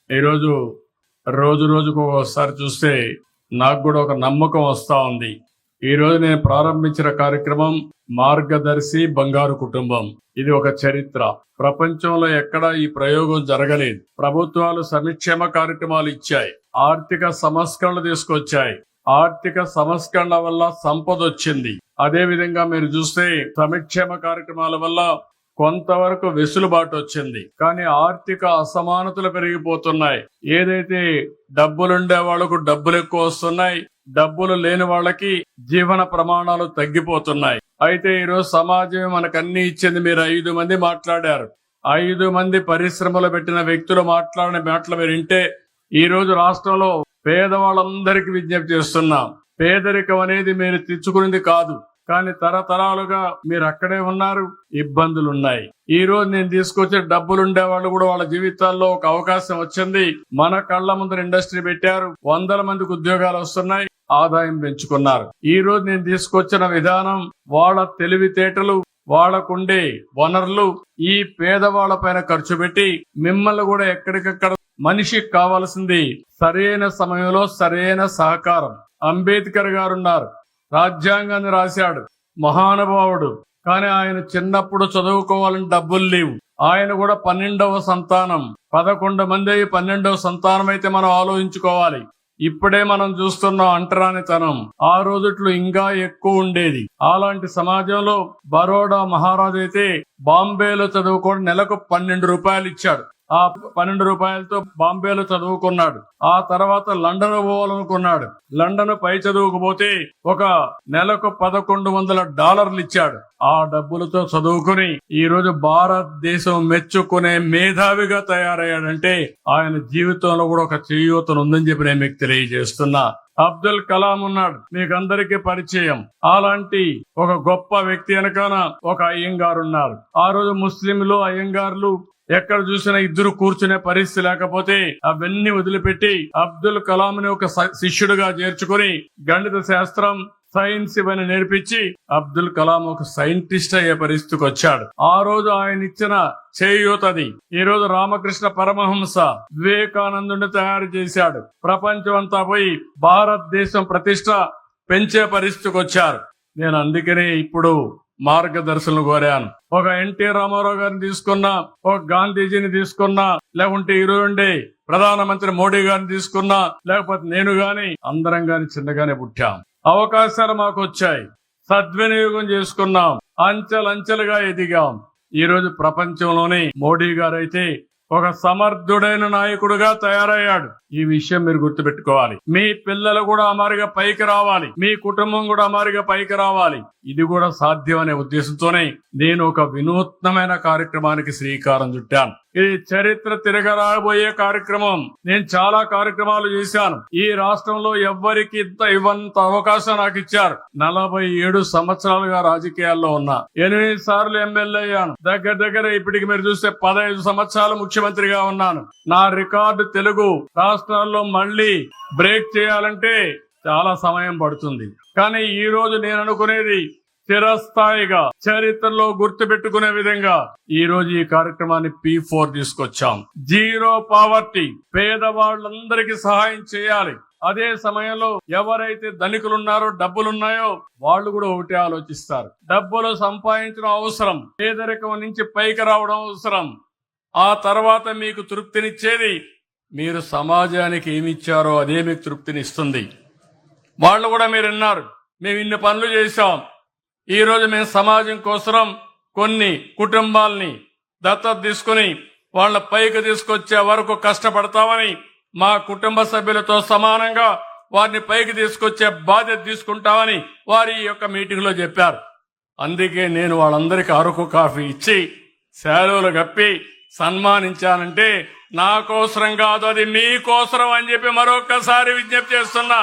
ఈరోజు రోజు రోజుకు ఒకసారి చూస్తే నాకు కూడా ఒక నమ్మకం వస్తా ఉంది. ఈ రోజు నేను ప్రారంభించిన కార్యక్రమం మార్గదర్శి బంగారు కుటుంబం. ఇది ఒక చరిత్ర. ప్రపంచంలో ఎక్కడా ఈ ప్రయోగం జరగలేదు. ప్రభుత్వాలు సంక్షేమ కార్యక్రమాలు ఇచ్చాయి, ఆర్థిక సంస్కరణలు తీసుకొచ్చాయి. ఆర్థిక సంస్కరణ వల్ల సంపద వచ్చింది. అదే విధంగా మీరు చూస్తే సంక్షేమ కార్యక్రమాల వల్ల కొంతవరకు వెసులుబాటు వచ్చింది. కానీ ఆర్థిక అసమానతలు పెరిగిపోతున్నాయి. ఏదైతే డబ్బులుండే వాళ్లకు డబ్బులు ఎక్కువ వస్తున్నాయి, డబ్బులు లేని వాళ్ళకి జీవన ప్రమాణాలు తగ్గిపోతున్నాయి. అయితే ఈరోజు సమాజం మనకు అన్ని ఇచ్చింది. మీరు 5 మంది మాట్లాడారు. 5 మంది పరిశ్రమలు పెట్టిన వ్యక్తులు మాట్లాడిన మాటలు మీరు వింటే ఈ రోజు రాష్ట్రంలో పేదవాళ్ళందరికీ విజ్ఞప్తి చేస్తున్నాం. పేదరికం అనేది మీరు తెచ్చుకునేది కాదు, కానీ తరతరాలుగా మీరు అక్కడే ఉన్నారు. ఇబ్బందులున్నాయి. ఈ రోజు నేను తీసుకొచ్చే డబ్బులుండే వాళ్ళు కూడా వాళ్ళ జీవితాల్లో ఒక అవకాశం వచ్చింది. మన కళ్ల ముందర ఇండస్ట్రీ పెట్టారు, 100 మందికి ఉద్యోగాలు వస్తున్నాయి, ఆదాయం పెంచుకున్నారు. ఈ రోజు నేను తీసుకొచ్చిన విధానం వాళ్ళ తెలివితేటలు, వాళ్ళకుండే వనరులు ఈ పేదవాళ్ల పైన ఖర్చు పెట్టి మిమ్మల్ని కూడా ఎక్కడికక్కడ మనిషికి కావాల్సింది సరైన సమయంలో సరైన సహకారం. అంబేద్కర్ గారున్నారు, రాజ్యాంగాన్ని రాశాడు, మహానుభావుడు. కానీ ఆయన చిన్నప్పుడు చదువుకోవాలని డబ్బులు లేవు. ఆయన కూడా 12వ సంతానం. 11 మంది 12వ సంతానం అయితే మనం ఆలోచించుకోవాలి. ఇప్పుడే మనం చూస్తున్న అంటరానితనం ఆ రోజుట్లో ఇంకా ఎక్కువ ఉండేది. అలాంటి సమాజంలో బరోడా మహారాజు అయితే బాంబేలో చదువుకోవడం నెలకు 12 రూపాయలు ఇచ్చాడు. ఆ 12 రూపాయలతో బాంబేలో చదువుకున్నాడు. ఆ తర్వాత లండన్ పోవాలనుకున్నాడు. లండన్ పై చదువుకుపోతే ఒక నెలకు $1100 ఇచ్చాడు. ఆ డబ్బులతో చదువుకుని ఈ రోజు భారతదేశం మెచ్చుకునే మేధావిగా తయారయ్యాడంటే ఆయన జీవితంలో కూడా ఒక చేయూతను ఉందని చెప్పి నేను మీకు తెలియజేస్తున్నా. అబ్దుల్ కలాం ఉన్నాడు, మీకు అందరికీ పరిచయం. అలాంటి ఒక గొప్ప వ్యక్తి వెనకాల ఒక అయ్యంగారు ఉన్నారు. ఆ రోజు ముస్లింలు అయ్యంగార్లు ఎక్కడ చూసినా ఇద్దరు కూర్చునే పరిస్థితి లేకపోతే అవన్నీ వదిలిపెట్టి అబ్దుల్ కలాం ని ఒక శిష్యుడిగా చేర్చుకుని గణిత శాస్త్రం, సైన్స్ ఇవన్నీ నేర్పించి అబ్దుల్ కలాం ఒక సైంటిస్ట్ అయ్యే పరిస్థితికి వచ్చాడు. ఆ రోజు ఆయన ఇచ్చిన చేయూతది ఈ రోజు రామకృష్ణ పరమహంస వివేకానందుని తయారు చేశాడు. ప్రపంచం అంతా పోయి భారతదేశం ప్రతిష్ట పెంచే పరిస్థితికి వచ్చారు. నేను అందుకనే ఇప్పుడు మార్గదర్శనం కోరాను. ఒక ఎన్టీ రామారావు గారిని తీసుకున్నా, ఒక గాంధీజీని తీసుకున్నా, లేకుంటే ఈరోజు ప్రధానమంత్రి మోడీ గారిని తీసుకున్నా, లేకపోతే నేను గాని అందరం గాని చిన్నగానే పుట్టాం. అవకాశాలు మాకు వచ్చాయి, సద్వినియోగం చేసుకున్నాం, అంచెలంచెలుగా ఎదిగాం. ఈ రోజు ప్రపంచంలోనే మోడీ గారైతే ఒక సమర్థుడైన నాయకుడుగా తయారయ్యాడు. ఈ విషయం మీరు గుర్తుపెట్టుకోవాలి. మీ పిల్లలు కూడా అమారిగా పైకి రావాలి, మీ కుటుంబం కూడా అమారిగా పైకి రావాలి. ఇది కూడా సాధ్యం అనే ఉద్దేశంతోనే నేను ఒక వినూత్నమైన కార్యక్రమానికి శ్రీకారం చుట్టాను. ఇది చరిత్ర తిరగరాబోయే కార్యక్రమం. నేను చాలా కార్యక్రమాలు చేశాను. ఈ రాష్ట్రంలో ఎవ్వరికి ఇవ్వంత అవకాశం నాకు ఇచ్చారు. 47 సంవత్సరాలుగా రాజకీయాల్లో ఉన్నా, 8 సార్లు ఎమ్మెల్యే అయ్యాను. దగ్గర ఇప్పటికి మీరు చూస్తే 15 సంవత్సరాలు ముఖ్యమంత్రిగా ఉన్నాను. నా రికార్డు తెలుగు రాష్ట్రాల్లో మళ్ళీ బ్రేక్ చేయాలంటే చాలా సమయం పడుతుంది. కానీ ఈ రోజు నేను అనుకునేది చిరస్థాయిగా చరిత్రలో గుర్తు పెట్టుకునే విధంగా ఈ రోజు ఈ కార్యక్రమాన్ని P4 తీసుకొచ్చాం. జీరో పావర్టీ, పేదవాళ్ళందరికీ సహాయం చేయాలి. అదే సమయంలో ఎవరైతే ధనికులున్నారో, డబ్బులున్నాయో వాళ్ళు కూడా ఒకటే ఆలోచిస్తారు. డబ్బులు సంపాదించడం అవసరం, పేదరికం నుంచి పైకి రావడం అవసరం. ఆ తర్వాత మీకు తృప్తినిచ్చేది మీరు సమాజానికి ఏమిచ్చారో అదే మీకు తృప్తినిస్తుంది. వాళ్ళు కూడా మీరు విన్నారు, మేము ఇన్ని పనులు చేశాం. ఈ రోజు మేము సమాజం కోసం కొన్ని కుటుంబాల్ని దత్తత తీసుకుని వాళ్ళ పైకి తీసుకొచ్చే వరకు కష్టపడతామని మా కుటుంబ సభ్యులతో సమానంగా వారిని పైకి తీసుకొచ్చే బాధ్యత తీసుకుంటామని వారి యొక్క మీటింగ్ లో చెప్పారు. అందుకే నేను వాళ్ళందరికీ అరకు కాఫీ ఇచ్చి శాలువలు కప్పి సన్మానించానంటే నా కోసరం కాదు, అది మీకోసరం అని చెప్పి మరొకసారి విజ్ఞప్తి చేస్తున్నా.